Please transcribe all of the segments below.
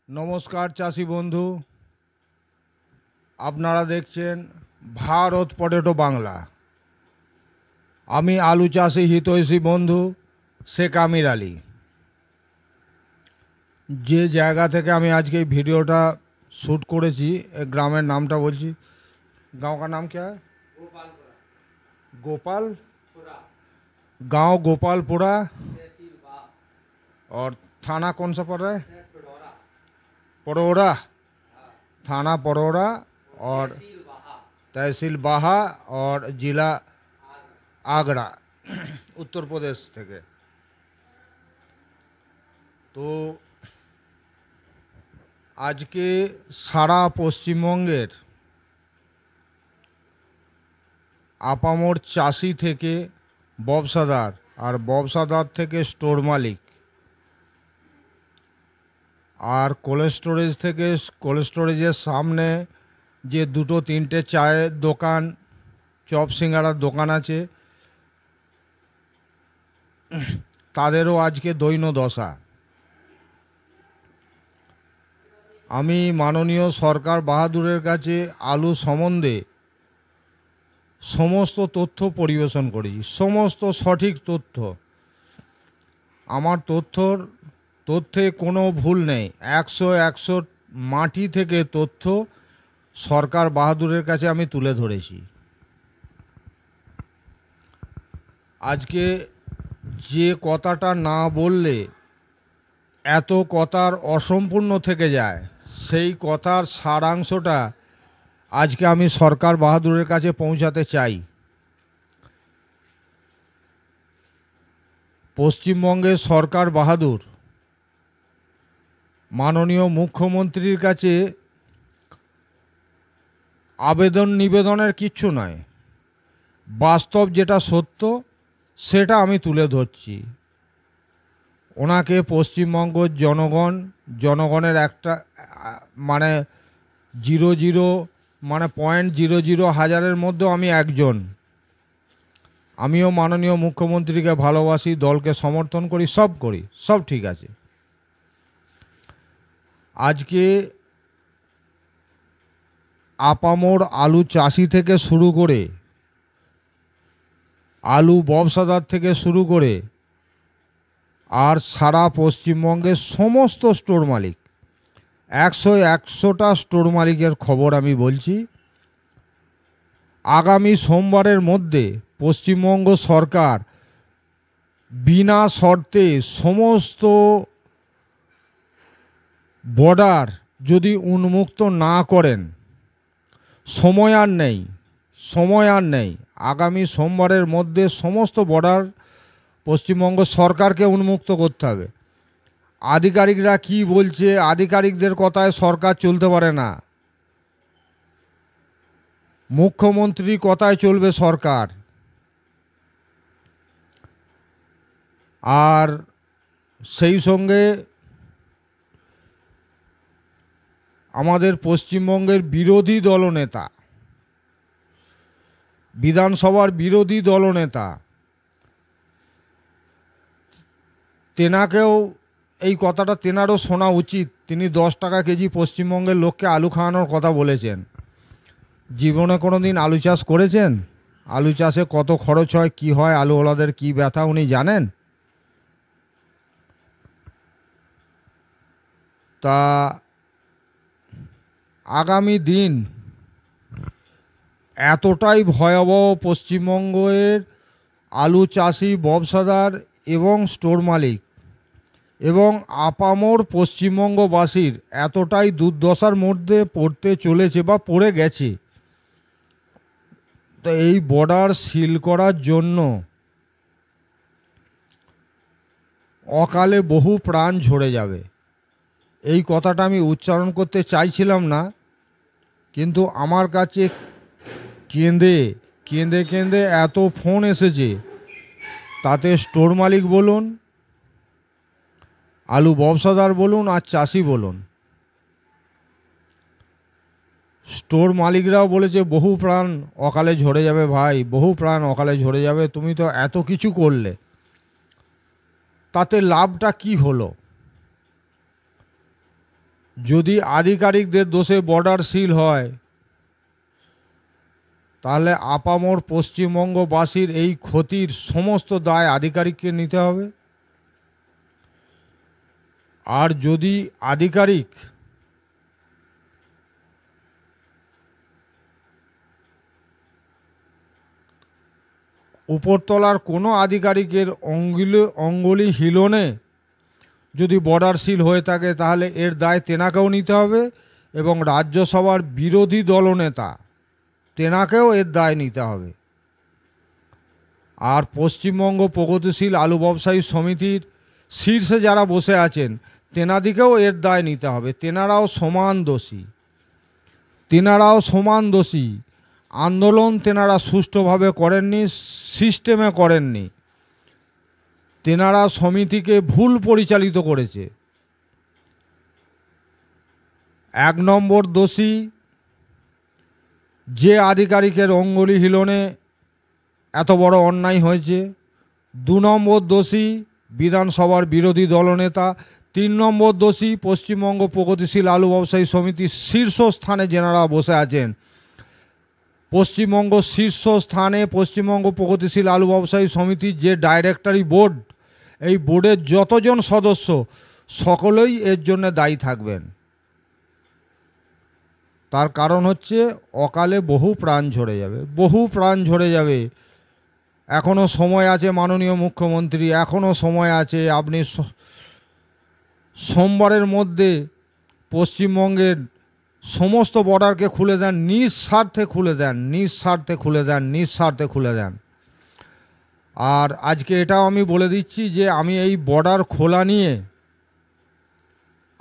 নমস্কার চাষি বন্ধু, আপনারা দেখছেন ভারত পটেটো বাংলা। আমি আলু চাষি হিতৈষী বন্ধু শেখ আমির আলী। যে জায়গা থেকে আমি আজকে এই ভিডিওটা শ্যুট করেছি, গ্রামের নামটা বলছি। गांव का नाम क्या है? गोपाल। गांव गोपालपुरा। और थाना कौन सा पड़ रहा है? पड़ोरा। थाना पड़ोरा और तहसील बाहा और जिला आगरा, उत्तर प्रदेश থেকে। তো আজকে সারা পশ্চিমবঙ্গের আপামর চাষি থেকে ব্যবসাদার আর ব্যবসাদার থেকে স্টোর মালিক আর কোল্ড স্টোরেজ থেকে কোল্ড স্টোরেজের সামনে যে দুটো তিনটে চায়ের দোকান, চপ সিঙ্গাড়ার দোকান আছে, তাদেরও আজকে দৈন দশা। আমি মাননীয় সরকার বাহাদুরের কাছে আলু সম্বন্ধে সমস্ত তথ্য পরিবেশন করেছি, সমস্ত সঠিক তথ্য। আমার তথ্যে কোনো ভুল নেই। 100 মাটি থেকে তথ্য সরকার বাহাদুরের কাছে আমি তুলে ধরেছি। আজকে যে কথাটা না বললে এত কথার অসম্পূর্ণ থেকে যায়, সেই কথার সারাংশটা আজকে আমি সরকার বাহাদুরের কাছে পৌঁছাতে চাই। পশ্চিমবঙ্গের সরকার বাহাদুর মাননীয় মুখ্যমন্ত্রীর কাছে আবেদন নিবেদনের কিচ্ছু নয়, বাস্তব যেটা সত্য সেটা আমি তুলে ধরছি। ওনাকে পশ্চিমবঙ্গের জনগণের একটা মানে 0.00 হাজারের মধ্যেও আমি একজন। আমিও মাননীয় মুখ্যমন্ত্রীকে ভালোবাসি, দলকে সমর্থন করি, সব ঠিক আছে। আজকে আপামর আলু চাষি থেকে শুরু করে, আলু ব্যবসাদার থেকে শুরু করে, আর সারা পশ্চিমবঙ্গের সমস্ত স্টোর মালিক, 100টা স্টোর মালিকের খবর আমি বলছি। আগামী সোমবারের মধ্যে পশ্চিমবঙ্গ সরকার বিনা শর্তে সমস্ত বর্ডার যদি উন্মুক্ত না করেন, সময় আর নেই। আগামী সোমবারের মধ্যে সমস্ত বর্ডার পশ্চিমবঙ্গ সরকারকে উন্মুক্ত করতে হবে। আধিকারিকরা কি বলছে, আধিকারিকদের কথায় সরকার চলতে পারে না। মুখ্যমন্ত্রীর কথায় চলবে সরকার। আর সেই সঙ্গে আমাদের পশ্চিমবঙ্গের বিরোধী দলনেতা, বিধানসভার বিরোধী দলনেতা, তেনাকেও এই কথাটা তেনারও শোনা উচিত। তিনি 10 টাকা কেজি পশ্চিমবঙ্গের লোককে আলু খাওয়ানোর কথা বলেছেন। জীবনে কোনো দিন আলু চাষ করেছেন? আলু চাষে কত খরচ হয়, কি হয়, আলুওয়ালাদের কি ব্যথা উনি জানেন? তা আগামী দিন এতটাই ভয়াবহ পশ্চিমবঙ্গের আলু চাষি, ব্যবসাদার এবং স্টোর মালিক এবং আপামর পশ্চিমবঙ্গবাসীর এতটাই দুর্দশার মধ্যে পড়তে চলেছে বা পড়ে গেছে। তো এই বর্ডার সিল করার জন্য অকালে বহু প্রাণ ঝরে যাবে। এই কথাটা আমি উচ্চারণ করতে চাইছিলাম না, কিন্তু আমার কাছে কেঁদে এত ফোন এসেছে, তাতে স্টোর মালিক বলুন, আলু ব্যবসাদার বলুন আর চাষি বলুন, স্টোর মালিকরাও বলেছে বহু প্রাণ অকালে ঝরে যাবে ভাই, বহু প্রাণ অকালে ঝরে যাবে। তুমি তো এত কিছু করলে, তাতে লাভটা কি হলো? যদি আধিকারিকদের দোষে বর্ডার সিল হয়, তাহলে আপামর পশ্চিমবঙ্গবাসীর এই ক্ষতির সমস্ত দায় আধিকারিককে নিতে হবে। আর যদি আধিকারিক উপরতলার কোনো আধিকারিকের অঙ্গুলি হিলনে যদি বর্ডার সিল হয়ে থাকে, তাহলে এর দায় তেনাকেও নিতে হবে এবং রাজ্যসভার বিরোধী দলনেতা তেনাকেও এর দায় নিতে হবে। আর পশ্চিমবঙ্গ প্রগতিশীল আলু ব্যবসায়ী সমিতির শীর্ষে যারা বসে আছেন তেনাদিকেও এর দায় নিতে হবে। তেনারাও সমান দোষী। আন্দোলন তেনারা সুষ্ঠুভাবে করেননি, সিস্টেমে করেননি। তেনারা সমিতিকে ভুল পরিচালিত করেছে। 1 নম্বর দোষী যে আধিকারিকের অঙ্গুলি হিলনে এত বড় অন্যায় হয়েছে। 2 নম্বর দোষী বিধানসভার বিরোধী দলনেতা। 3 নম্বর দোষী পশ্চিমবঙ্গ প্রগতিশীল আলু ব্যবসায়ী সমিতির শীর্ষস্থানে যেনারা বসে আছেন। পশ্চিমবঙ্গ শীর্ষস্থানে পশ্চিমবঙ্গ প্রগতিশীল আলু ব্যবসায়ী সমিতির যে ডাইরেক্টরি বোর্ড, এই বোর্ডের যতজন সদস্য সকলেই এর জন্য দায়ী থাকবেন। তার কারণ হচ্ছে অকালে বহু প্রাণ ঝরে যাবে। এখনও সময় আছে মাননীয় মুখ্যমন্ত্রী, এখনও সময় আছে। আপনি সোমবারের মধ্যে পশ্চিমবঙ্গের সমস্ত বর্ডারকে খুলে দেন, নিঃস্বার্থে খুলে দেন। আর আজকে এটাও আমি বলে দিচ্ছি যে আমি এই বর্ডার খোলা নিয়ে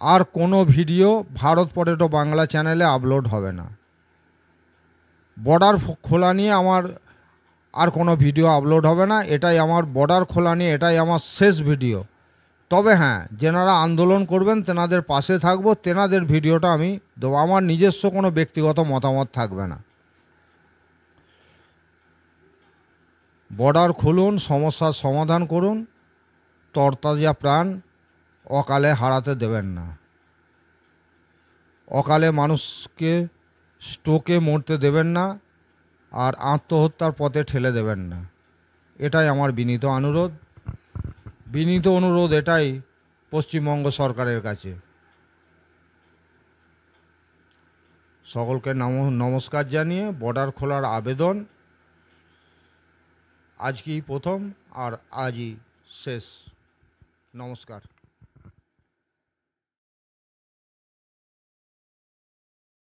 আর কোনো ভিডিও ভারত পটেটো বাংলা চ্যানেলে আপলোড হবে না। বর্ডার খোলা নিয়ে আমার আর কোনো ভিডিও আপলোড হবে না। এটাই আমার বর্ডার খোলা নিয়ে, এটাই আমার শেষ ভিডিও। তবে হ্যাঁ, যেনারা আন্দোলন করবেন তেনাদের পাশে থাকবো, তেনাদের ভিডিওটা আমি দেবো। আমার নিজস্ব কোনো ব্যক্তিগত মতামত থাকবে না। বর্ডার খুলুন, সমস্যার সমাধান করুন, তরতাজা প্রাণ অকালে হারাতে দেবেন না। অকালে মানুষকে স্ট্রোকে মরতে দেবেন না, আর আত্মহত্যার পথে ঠেলে দেবেন না। এটাই আমার বিনীত অনুরোধ এটাই পশ্চিমবঙ্গ সরকারের কাছে। সকলকে নমস্কার জানিয়ে বর্ডার খোলার আবেদন আজকেই প্রথম আর আজই শেষ। নমস্কার।